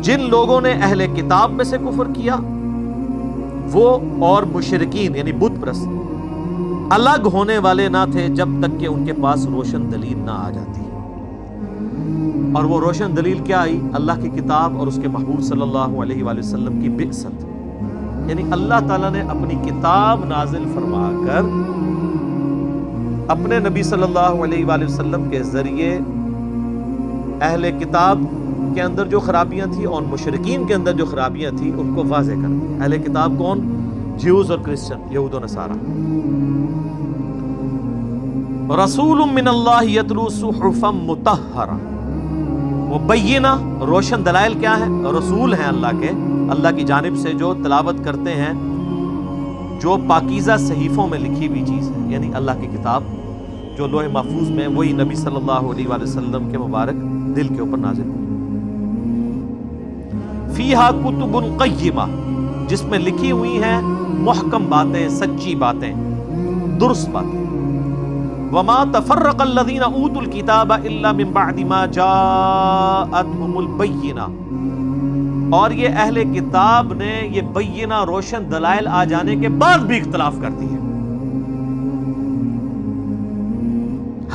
جن لوگوں نے اہل کتاب میں سے کفر کیا وہ اور مشرکین یعنی بت پرست الگ ہونے والے نہ تھے جب تک کہ ان کے پاس روشن دلیل نہ آ جاتی. اور وہ روشن دلیل کیا آئی؟ اللہ کی کتاب اور اس کے محبوب صلی اللہ علیہ وآلہ وسلم کی بعثت. یعنی اللہ تعالیٰ نے اپنی کتاب نازل فرما کر اپنے نبی صلی اللہ علیہ وآلہ وسلم کے ذریعے اہل کتاب کے اندر جو خرابیاں تھیں اور مشرکین کے اندر جو خرابیاں تھیں ان کو واضح کر دیا. اہل کتاب کون؟ جیوز اور کرسچن، یہود و نصارہ. رسول من اللہ یتلو صحفا مطہرہ، وہ بینہ روشن دلائل کیا ہے؟ رسول ہیں اللہ کے، اللہ کی جانب سے جو تلاوت کرتے ہیں جو پاکیزہ صحیفوں میں لکھی ہوئی چیز ہے، یعنی اللہ کی کتاب جو لوح محفوظ میں وہی نبی صلی اللہ علیہ وآلہ وسلم کے مبارک دل کے اوپر نازل ہوئی. فیہا کتب قیمہ، جس میں لکھی ہوئی ہیں محکم باتیں، سچی باتیں، درست باتیں. وما تفرق الذین اوتوا الکتاب الا من بعد ما جاءتهم البینہ، اور یہ اہل کتاب نے یہ بینہ روشن دلائل آ جانے کے بعد بھی اختلاف کرتی ہیں.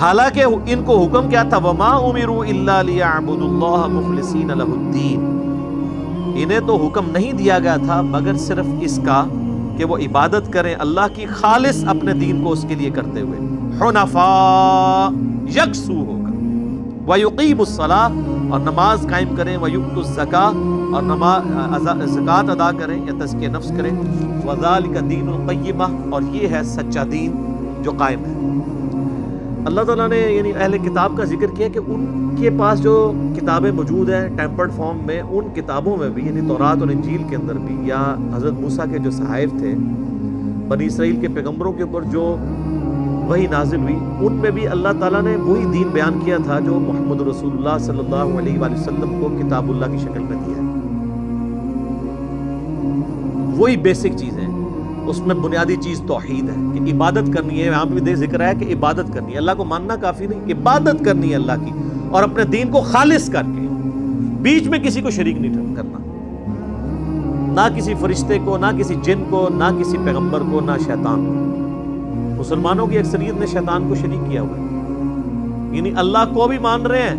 حالانکہ ان کو حکم کیا تھا؟ وما امروا الا لیعبدوا اللہ مخلصین لہ الدین، انہیں تو حکم نہیں دیا گیا تھا مگر صرف اس کا کہ وہ عبادت کریں اللہ کی خالص اپنے دین کو اس کے لیے کرتے ہوئے، حنفاء یکسو ہو کر، وَيُقِيمُ الصَّلَاةَ اور نماز قائم کریں، وَيُؤْتُوا الزَّكَاةَ اور زکوٰۃ ادا کریں یا تزکیہ نفس کریں، وَذَلِكَ دِينُ الْقَيِّمَةِ اور یہ ہے سچا دین جو قائم ہے. اللہ تعالیٰ نے یعنی اہل کتاب کا ذکر کیا کہ ان کے پاس جو کتابیں موجود ہیں ٹیمپرڈ فارم میں، ان کتابوں میں بھی یعنی تورات اور انجیل کے اندر بھی، یا حضرت موسیٰ کے جو صحائف تھے بنی اسرائیل کے پیغمبروں کے اوپر جو وہی نازل ہوئی، ان میں بھی اللہ تعالیٰ نے وہی دین بیان کیا تھا جو محمد رسول اللہ صلی اللہ علیہ وآلہ وسلم کو کتاب اللہ کی شکل میں دیا ہے. وہی بیسک چیزیں، اس میں بنیادی چیز توحید ہے کہ عبادت کرنی ہے. یہاں پہ بھی ذکر ہے کہ عبادت کرنی ہے، اللہ کو ماننا کافی نہیں، عبادت کرنی ہے اللہ کی، اور اپنے دین کو خالص کر کے، بیچ میں کسی کو شریک نہیں کرنا، نہ کسی فرشتے کو، نہ کسی جن کو، نہ کسی پیغمبر کو، نہ شیطان کو. مسلمانوں کی اکثریت نے شیطان کو شریک کیا ہوا ہے، یعنی اللہ کو بھی مان رہے ہیں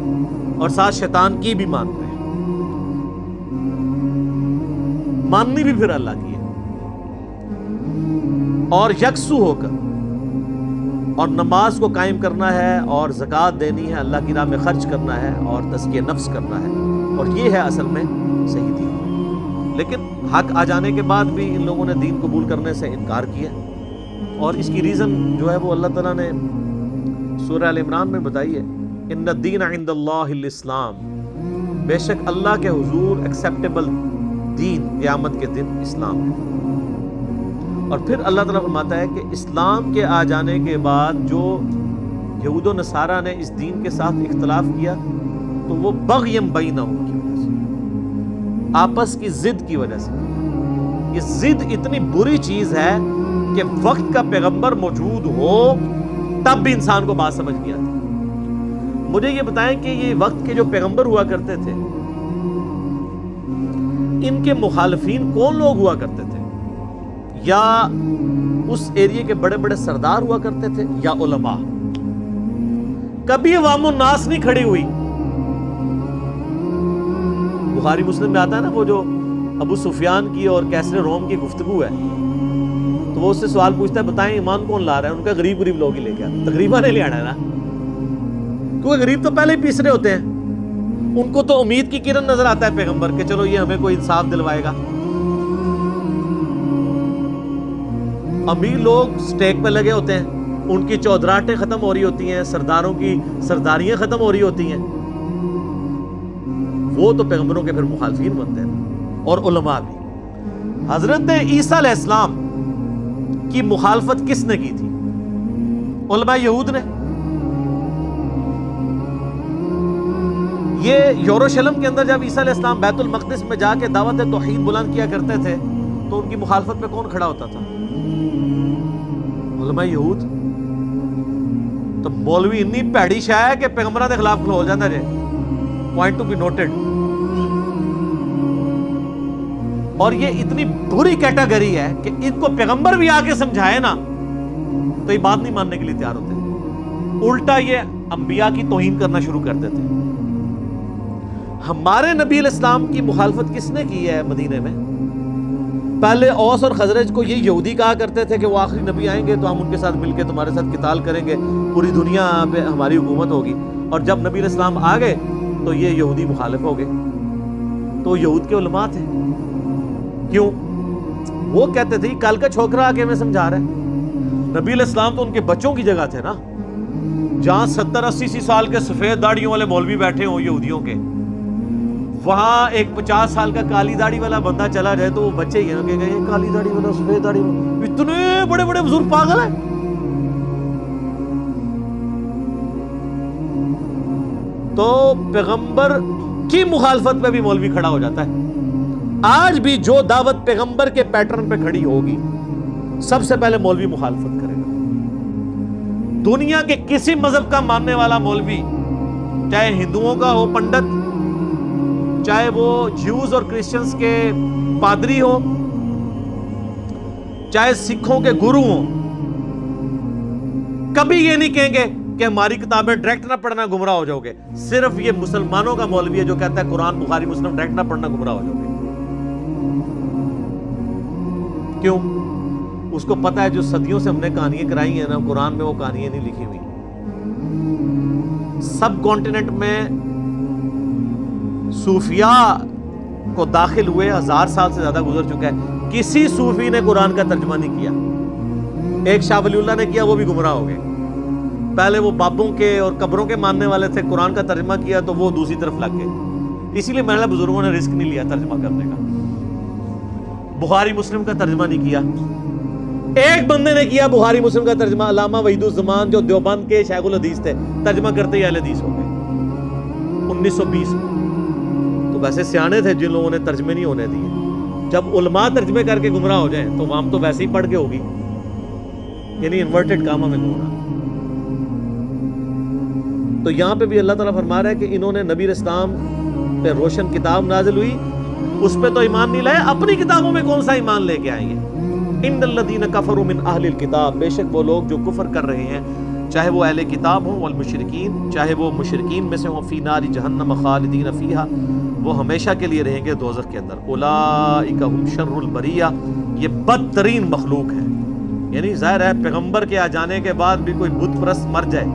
اور ساتھ شیطان کی بھی مان رہے ہیں. ماننی بھی پھر اللہ کی ہے، اور یکسو ہو کر اور نماز کو قائم کرنا ہے اور زکوٰۃ دینی ہے، اللہ کی راہ میں خرچ کرنا ہے اور تزکیہ نفس کرنا ہے، اور یہ ہے اصل میں صحیح دین. لیکن حق آ جانے کے بعد بھی ان لوگوں نے دین قبول کرنے سے انکار کیا، اور اس کی ریزن جو ہے وہ اللہ تعالیٰ نے سورہ ال عمران میں بتائی ہے. ان الدین عند اللہ الاسلام، بے شک اللہ کے حضور ایکسیپٹیبل دین قیامت کے دن اسلام ہے. اور پھر اللہ تعالیٰ فرماتا ہے کہ اسلام کے آ جانے کے بعد جو یہود و نصارہ نے اس دین کے ساتھ اختلاف کیا تو وہ بغیم بینہم کی وجہ سے، آپس کی ضد کی وجہ سے. یہ ضد اتنی بری چیز ہے کہ وقت کا پیغمبر موجود ہو تب بھی انسان کو بات سمجھ نہیں آتی. مجھے یہ بتائیں کہ یہ وقت کے جو پیغمبر ہوا کرتے تھے ان کے مخالفین کون لوگ ہوا کرتے تھے؟ یا اس ایریے کے بڑے بڑے سردار ہوا کرتے تھے یا علماء؟ کبھی عوام الناس نہیں کھڑی ہوئی. بخاری مسلم میں آتا ہے نا وہ جو ابو سفیان کی اور کیسر روم کی گفتگو ہے، تو وہ اس سے سوال پوچھتا ہے بتائیں ایمان کون لا رہا ہے؟ ان کا غریب غریب لوگ ہی لے کے آتے، تقریباً نہیں لے آنا ہے نا، کیونکہ غریب تو پہلے ہی پیس رہے ہوتے ہیں. ان کو تو امید کی کرن نظر آتا ہے پیغمبر کہ چلو یہ ہمیں کوئی انصاف دلوائے گا. امیر لوگ سٹیک پہ لگے ہوتے ہیں، ان کی چودراہٹیں ختم ہو رہی ہوتی ہیں، سرداروں کی سرداریاں ختم ہو رہی ہوتی ہیں. وہ تو پیغمبروں کے پھر مخالفین بنتے ہیں، اور علماء بھی. حضرت عیسیٰ علیہ السلام کی مخالفت کس نے کی تھی؟ علماء یہود نے. یہ یروشلم کے اندر جب عیسیٰ علیہ السلام بیت المقدس میں جا کے دعوت توحید بلند کیا کرتے تھے تو ان کی مخالفت پہ کون کھڑا ہوتا تھا؟ علماء یہود. تو مولوی اتنی پیڑی شاہ ہے کہ پیغمبروں کے خلاف کھلو جاتا ہے. Point to be noted. اور یہ اتنی بری کیٹیگری ہے کہ ان کو پیغمبر بھی آ کے سمجھائے نا تو یہ بات نہیں ماننے کے لیے تیار ہوتے، الٹا یہ انبیاء کی توہین کرنا شروع کر دیتے ہیں۔ ہمارے نبی علیہ السلام کی مخالفت کس نے کی ہے مدینے میں؟ پہلے اوس اور خزرج کو یہ یہودی کہا کرتے تھے کہ وہ آخری نبی آئیں گے تو ہم ان کے ساتھ مل کے تمہارے ساتھ قتال کریں گے، پوری دنیا پہ ہماری حکومت ہوگی، اور جب نبی علیہ السلام آ گئے تو یہ یہودی مخالف ہو گئے۔ تو یہود کے علماء تھے، کیوں؟ وہ کہتے تھے کل کا چھوکرا آ کے ہمیں سمجھا رہا ہے۔ نبی علیہ السلام تو ان کے بچوں کی جگہ تھے نا، جہاں 70-80 سال کے سفید داڑھیوں والے مولوی بیٹھے ہوں یہودیوں کے، وہاں ایک 50 سال کا کالی داڑھی والا بندہ چلا جائے تو وہ بچے ہی ہیں کہ یہ کالی داڑھی والا سفید داڑھی والا، اتنے بڑے بڑے بزرگ پاگل ہیں۔ تو پیغمبر کی مخالفت پہ بھی مولوی کھڑا ہو جاتا ہے۔ آج بھی جو دعوت پیغمبر کے پیٹرن پہ کھڑی ہوگی سب سے پہلے مولوی مخالفت کرے گا۔ دنیا کے کسی مذہب کا ماننے والا مولوی، چاہے ہندوؤں کا ہو پنڈت، چاہے وہ جیوز اور کرسچنز کے پادری ہو، چاہے سکھوں کے گرو ہوں، کبھی یہ نہیں کہیں گے کہ ہماری کتابیں ڈائریکٹ نہ پڑھنا گمراہ ہو جاؤ گے۔ صرف یہ مسلمانوں کا مولوی ہے جو کہتا ہے قرآن بخاری مسلم ڈائریکٹ نہ پڑھنا گمراہ ہو جاؤ گے۔ کیوں؟ اس کو پتا ہے جو صدیوں سے ہم نے کہانیاں کرائی ہیں نا، قرآن میں وہ کہانیاں نہیں لکھی ہوئی۔ سب کانٹیننٹ میں صوفیاء کو داخل ہوئے 1000 سال سے زیادہ گزر چکا ہے، کسی صوفی نے قرآن کا ترجمہ نہیں کیا۔ ایک شاہ ولی اللہ نے کیا، وہ بھی گمراہ ہو گئے۔ پہلے وہ بابوں کے اور قبروں کے ماننے والے تھے، قرآن کا ترجمہ کیا تو وہ دوسری طرف لگ گئے۔ اسی لیے میرے بزرگوں نے رسک نہیں لیا ترجمہ کرنے کا۔ بخاری مسلم کا ترجمہ نہیں کیا، ایک بندے نے کیا بخاری مسلم کا ترجمہ، علامہ وحید الزمان جو دیوبند کے شیخ الحدیث تھے، ترجمہ کرتے ہی اہل حدیث ہو گئے 1920 میں۔ تو ویسے سیانے تھے جن لوگوں نے ترجمے نہیں ہونے دیے۔ جب علماء ترجمے کر کے گمراہ ہو جائیں تو ہم تو ویسے ہی پڑھ کے ہوگی، یعنی انورٹڈ کام ہمیں ہونا۔ تو یہاں پہ بھی اللہ تعالیٰ فرما رہا ہے کہ انہوں نے نبی علیہ السلام پہ روشن کتاب نازل ہوئی، اس پہ تو ایمان نہیں لائے، اپنی کتابوں میں کون سا ایمان لے کے آئیں گے؟ ان الذین کفروا من اہل الکتاب، بے شک وہ لوگ جو کفر کر رہے ہیں، چاہے وہ اہل کتاب ہوں والمشرکین، چاہے وہ مشرکین میں سے ہوں، فی نار جہنم خالدین فیہا، وہ ہمیشہ کے لیے رہیں گے دوزخ کے اندر۔ اولئک هم شر البریہ، یہ بدترین مخلوق ہے۔ یعنی ظاہر ہے پیغمبر کے آ جانے کے بعد بھی کوئی بت پرست مر جائے،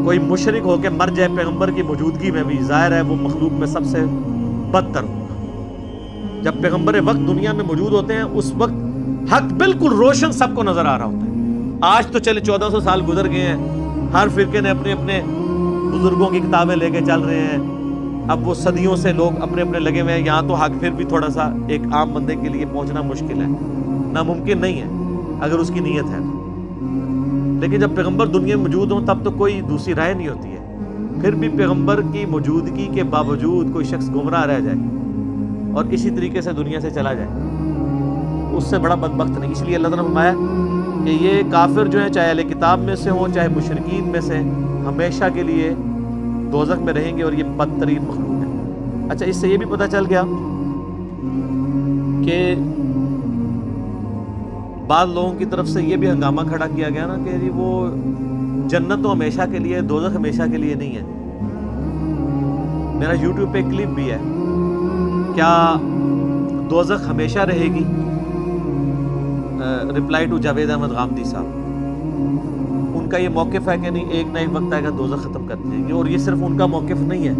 کوئی مشرک ہو کے مر جائے پیغمبر کی موجودگی میں بھی، ظاہر ہے وہ مخلوق میں سب سے بدتر ہوگا۔ جب پیغمبر وقت دنیا میں موجود ہوتے ہیں اس وقت حق بالکل روشن سب کو نظر آ رہا ہوتا ہے۔ آج تو چلے 1400 سال گزر گئے ہیں، ہر فرقے نے اپنے اپنے بزرگوں کی کتابیں لے کے چل رہے ہیں، اب وہ صدیوں سے لوگ اپنے اپنے لگے ہوئے ہیں۔ یہاں تو حق پھر بھی تھوڑا سا ایک عام بندے کے لیے پہنچنا مشکل ہے، ناممکن نہیں ہے اگر اس کی نیت ہے۔ لیکن جب پیغمبر دنیا میں موجود ہوں تب تو کوئی دوسری رائے نہیں ہوتی ہے۔ پھر بھی پیغمبر کی موجودگی کے باوجود کوئی شخص گمراہ رہ جائے اور اسی طریقے سے دنیا سے چلا جائے، اس سے بڑا بدبخت نہیں۔ اس لیے اللہ تعالیٰ نے فرمایا کہ یہ کافر جو ہیں، چاہے اہل کتاب میں سے ہوں چاہے مشرکین میں سے، ہمیشہ کے لیے دوزخ میں رہیں گے اور یہ بدترین مخلوق ہے۔ اچھا، اس سے یہ بھی پتہ چل گیا کہ بعض لوگوں کی طرف سے یہ بھی ہنگامہ کھڑا کیا گیا نا کہ وہ جنت تو ہمیشہ کے لیے، دوزخ ہمیشہ کے لیے نہیں ہے۔ میرا یوٹیوب پہ کلپ بھی ہے، کیا دوزخ ہمیشہ رہے گی؟ رپلائی ٹو جاوید احمد غامدی صاحب، ان کا یہ موقف ہے کہ نہیں، ایک نہ ایک وقت آئے گا دوزخ ختم کر دیں گے۔ اور یہ صرف ان کا موقف نہیں ہے،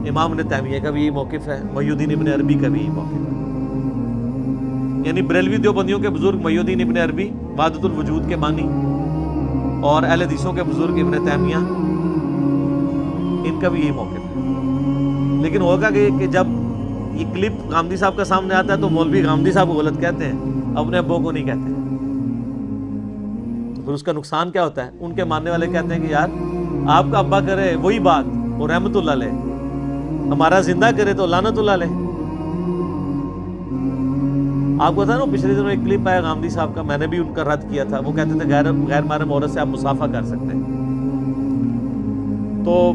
امام ابن تیمیہ کا بھی یہ موقف ہے، محی الدین ابن عربی کا بھی یہ موقف ہے۔ یعنی بریلوی دیوبندیوں کے بزرگ محی الدین ابن عربی وحدت الوجود کے بانی، اور اہل حدیثوں کے بزرگ ابن تیمیہ، ان کا بھی یہی موقف ہے۔ لیکن ہوگا کہ جب یہ کلپ غامدی صاحب کا سامنے آتا ہے تو مولوی غامدی صاحب کو غلط کہتے ہیں، اپنے ابو کو نہیں کہتے، تو پھر اس کا نقصان کیا ہوتا ہے؟ ان کے ماننے والے کہتے ہیں کہ یار آپ کا ابا کرے وہی بات اور رحمت اللہ علیہ، ہمارا زندہ کرے تو لعنت اللہ علیہ۔ آپ کو تھا نا پچھلے دنوں ایک کلپ آیا غامدی صاحب کا، میں نے بھی ان کا رد کیا تھا، وہ کہتے تھے غیر محرم عورت سے آپ مصافحہ کر سکتے ہیں۔ تو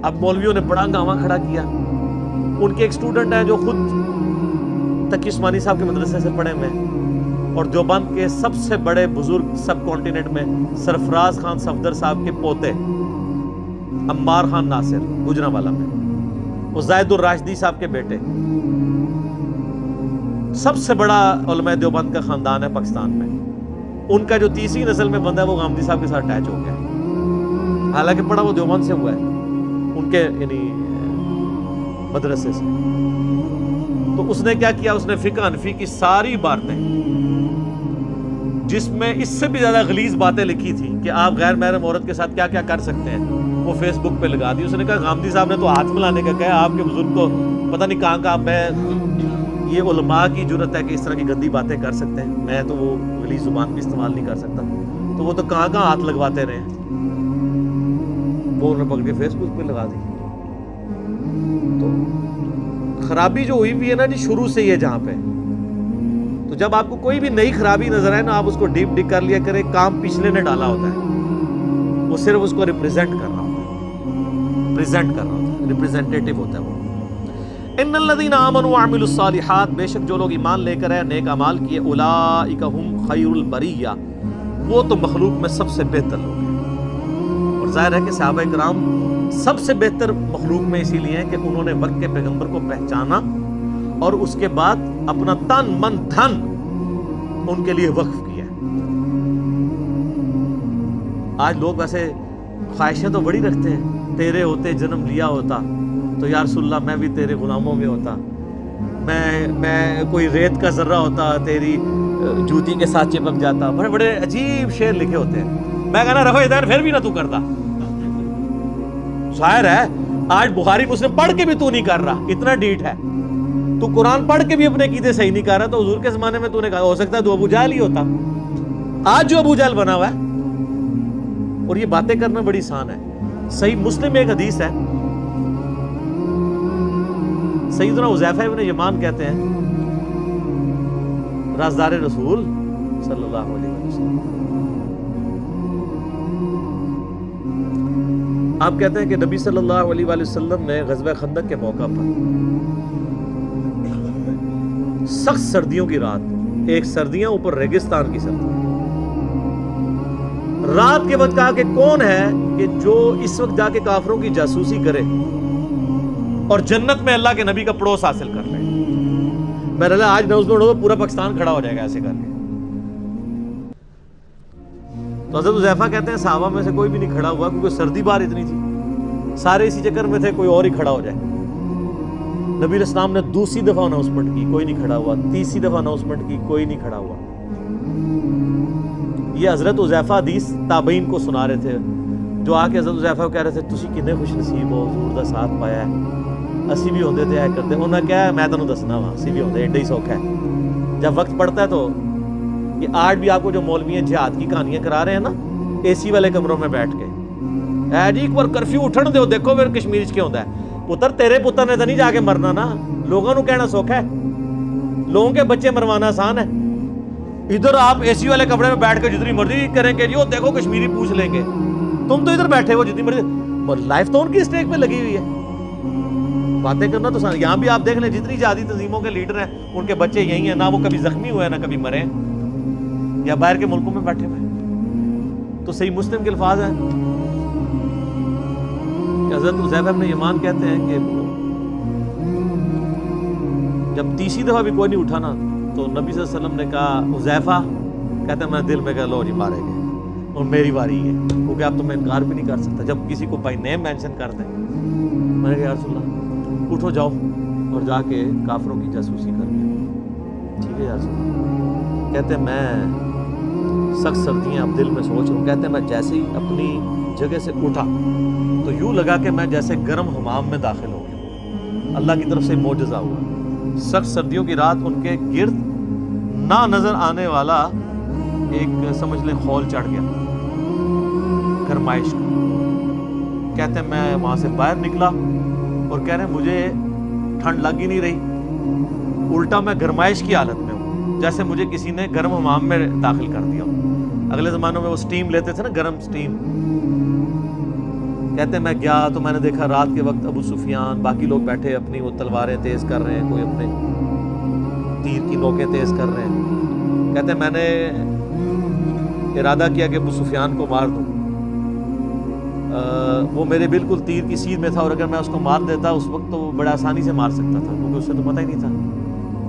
اب مولویوں نے بڑا ہنگامہ کھڑا کیا ان کے ایک اسٹوڈنٹ ہیں جو خود تقی عثمانی صاحب کے مدرسے سے پڑھے ہوئے ہیں، اور دیوبند کے سب سے بڑے بزرگ سب کانٹیننٹ میں سرفراز خان صفدر صاحب کے پوتے عمار خان ناصر گجرانوالہ میں، وہ زاہد الراشدی صاحب کے بیٹے، سب سے بڑا علماء دیوبند کا خاندان ہے پاکستان میں. ان کا جو تیسری نسل میں بندہ ہے وہ غامدی صاحب کے ساتھ اٹیچ ہو گیا ہے، حالانکہ پڑھا وہ دیوبند سے ہوا ہے، ان کے یعنی مدرسے سے. تو اس نے کیا کیا، اس نے فقہ حنفی کی ساری باتیں جس میں اس سے بھی زیادہ غلیظ باتیں لکھی تھی کہ آپ غیر محرم عورت کے ساتھ کیا کیا کر سکتے ہیں، وہ فیس بک پہ لگا دی. اس نے کہا غامدی صاحب نے تو ہاتھ ملانے کا کہا، آپ کے بزرگ کو پتہ نہیں کہاں کہاں، میں یہ علماء کی جرت ہے کہ اس طرح کی گندی باتیں کر سکتے ہیں، میں تو وہ غلیظ زبان بھی استعمال نہیں کر سکتا، تو وہ تو کہاں کہاں ہاتھ لگواتے رہے ہیں. وہ انہوں نے پکڑ کے فیس بک پہ لگا دی. تو خرابی جو ہوئی بھی ہے نا جی شروع سے یہ جہاں پہ، تو جب آپ کو کوئی بھی نئی خرابی نظر آئے نا، آپ اس کو ڈیپ ڈگ کر لیا کرے. کام پچھلے نے ڈالا ہوتا ہے، وہ صرف اس کو ریپریزنٹ کر رہا ہوتا ہے، پریزنٹ کر رہا ہوتا ہے، ریپریزنٹیٹیو ہوتا ہے وہ. ان الذین آمنوا وعملوا الصالحات، بے شک جو لوگ ایمان لے کر آئے، نیک اعمال کیے، اولئک هم خیر البریہ، وہ تو مخلوق میں سب سے بہتر لوگ ہیں. اور ظاہر ہے کہ صحابہ کرام سب سے بہتر مخلوق میں اسی لیے ہیں کہ انہوں نے وقت کے پیغمبر کو پہچانا اور اس کے بعد اپنا تن من دھن ان کے لیے وقف کیا. آج لوگ ویسے خواہشیں تو بڑی رکھتے ہیں، تیرے ہوتے جنم لیا ہوتا تو یا رسول اللہ میں بھی تیرے غلاموں میں ہوتا، میں کوئی ریت کا ذرہ ہوتا تیری جوتی کے ساتھ چپک جاتا. بڑے بڑے عجیب شعر لکھے ہوتے ہیں. میں کہنا رفع دین پھر بھی نہ تو کرتا. ظاہر ہے آج بخاری مسلم پڑھ کے بھی تو نہیں کر رہا، اتنا ڈیٹ ہے. تو قرآن پڑھ کے بھی اپنے عقیدے صحیح نہیں کر رہا، تو حضور کے زمانے میں تو نے کہا ہو سکتا ہے تو ابو جہل ہی ہوتا. آج جو ابو جہل بنا ہوا ہے، اور یہ باتیں کرنا بڑی آسان ہے. صحیح مسلم ایک حدیث ہے، سیدنا حذیفہ ابن یمان کہتے ہیں رازدار رسول صلی اللہ علیہ وسلم، آپ کہتے ہیں کہ نبی صلی اللہ علیہ وآلہ وسلم نے غزوہ خندق کے موقع پر سخت سردیوں کی رات، ایک سردیاں اوپر ریگستان کی سردیاں، رات کے وقت کہا کہ کون ہے کہ جو اس وقت جا کے کافروں کی جاسوسی کرے اور جنت میں اللہ کے نبی کا پڑوس حاصل کر لے. بہرحال آج نوز میں پورا پاکستان کھڑا ہو جائے گا ایسے کر کے. تو حضرت حذیفہ کہتے ہیں صحابہ میں سے کوئی بھی نہیں کھڑا ہوا کیونکہ سردی بار اتنی تھی، سارے اسی چکر میں تھے کوئی اور ہی کھڑا ہو جائے. نبی علیہ السلام نے دوسری دفعہ اناؤنسمنٹ کی، کوئی نہیں کھڑا ہوا. تیسری دفعہ اناؤنسمنٹ کی، کوئی نہیں کھڑا ہوا. یہ حضرت حذیفہ حدیث تابعین کو سنا رہے تھے، جو آ کے حضرت حذیفہ کو کہہ رہے تھے تسی کنے خوش نصیب ہو، حضور دا ساتھ پایا ہے، اسی بھی ہوندے تھے ایک کرتے. انہوں نے کہا میں تینوں دسنا وا، اسی بھی ہوندے، ایڈا ہی سوکھا ہے. جب وقت پڑتا ہے تو یہ آج بھی آپ کو جو مولوی ہیں جہاد کی کہانیاں کرا رہے ہیں نا اے سی والے کمروں میں بیٹھ کے، اے جی ایک بار کرفیو اٹھن دیو دیکھو پھر کشمیر چ کیا ہوندا ہے. پتر تیرے پتر نے تو نہیں جا کے مرنا نا، لوگوں نو کہنا سوکھا ہے، لوگوں کے بچے مروانا آسان ہے. ادھر آپ اے سی والے کپڑے میں بیٹھ کے جتنی مرضی کریں گے، جی وہ دیکھو کشمیری پوچھ لیں گے. تم تو ادھر بیٹھے ہو جتنی مرضی، لائف تو ان کی اسٹیک پہ لگی ہوئی ہے. باتیں کرنا تو یہاں بھی آپ دیکھ لیں جتنی جہادی تنظیموں کے لیڈر ہیں ان کے بچے یہی ہیں، نہ وہ کبھی زخمی ہوئے نہ کبھی مرے یا باہر کے ملکوں میں بیٹھے ہوئے. تو صحیح مسلم کے الفاظ ہیں کہ حضرت حذیفہ ابن یمان کہتے ہیں کہ جب تیسری دفعہ بھی کوئی نہیں اٹھا نا تو نبی صلی اللہ علیہ وسلم نے کہا حذیفہ، کہتے ہیں میں دل میں کہا لو جی مارے گئے اور میری باری ہے، کیونکہ اب تو میں انکار بھی نہیں کر سکتا جب کسی کو بائی نیم مینشن کر دیں. میں نے کہا یا رسول اللہ اٹھو جاؤ اور جا کے کافروں کی جاسوسی کر لیا. ٹھیک ہے یا رسول اللہ. کہتے ہیں میں سخت سردیاں اب دل میں سوچ رہا ہوں. کہتے ہیں میں جیسے ہی اپنی جگہ سے اٹھا تو یوں لگا کہ میں جیسے گرم حمام میں داخل ہو گیا. اللہ کی طرف سے معجزہ ہوا. سخت سردیوں کی رات ان کے گرد نہ نظر آنے والا ایک سمجھ لیں خول چڑھ گیا گرمائش کا. کہتے ہیں میں وہاں سے باہر نکلا اور کہہ رہے ہیں مجھے ٹھنڈ لگ ہی نہیں رہی، الٹا میں گرمائش کی حالت میں ہوں، جیسے مجھے کسی نے گرم حمام میں داخل کر دیا. اگلے زمانوں میں وہ سٹیم لیتے تھے نا، گرم سٹیم. کہتے ہیں میں گیا تو میں نے دیکھا رات کے وقت ابو سفیان باقی لوگ بیٹھے اپنی وہ تلواریں تیز کر رہے ہیں، کوئی اپنے تیر کی نوکیں تیز کر رہے ہیں۔ کہتے ہیں میں نے ارادہ کیا کہ ابو سفیان کو مار دوں، وہ میرے بالکل تیر کی سیدھ میں تھا، اور اگر میں اس کو مار دیتا اس وقت تو وہ بڑا آسانی سے مار سکتا تھا، کیونکہ اسے تو پتہ ہی نہیں تھا۔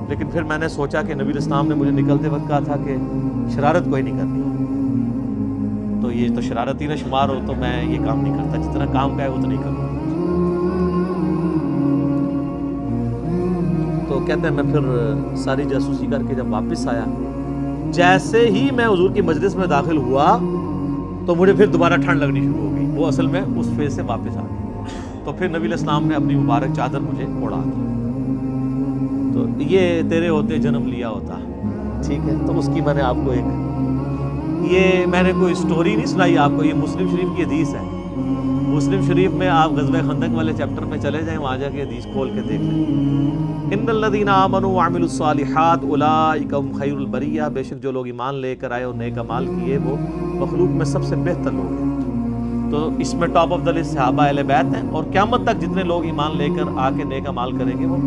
لیکن پھر میں نے سوچا کہ نبی اسلام نے مجھے نکلتے وقت کہا تھا کہ شرارت کوئی نہیں کرنی، تو یہ تو شرارتی نہ شمار ہو، تو میں یہ کام نہیں کرتا، جتنا کام کا ہے اتنا ہی کروں۔ تو کہتے ہیں میں پھر ساری جاسوسی کر کے جب واپس آیا، جیسے ہی میں حضور کی مجلس میں داخل ہوا تو مجھے پھر دوبارہ ٹھنڈ لگنی شروع ہو گئی، وہ اصل میں اس فیز سے واپس آ گئی۔ تو پھر نبی الاسلام نے اپنی مبارک چادر مجھے اڑا دی، تو یہ تیرے ہوتے جنم لیا ہوتا، ٹھیک ہے۔ تو اس کی میں نے آپ کو یہ میں نے کوئی سٹوری نہیں سنائی آپ کو، یہ مسلم شریف کی حدیث ہے۔ مسلم شریف میں آپ غزوہ خندق والے چیپٹر میں چلے جائیں، وہاں جا کے حدیث کھول کے دیکھ لیں۔ ان الذین آمنوا وعملوا الصالحات اولئک هم خیر البریہ، بے شک جو لوگ ایمان لے کر آئے اور نیک اعمال کیے وہ مخلوق میں سب سے بہتر لوگ ہیں۔ تو اس میں ٹاپ آف دا لسٹ صحابہ اہل بیت ہیں، اور قیامت تک جتنے لوگ ایمان لے کر آ کے نیک اعمال کریں گے وہ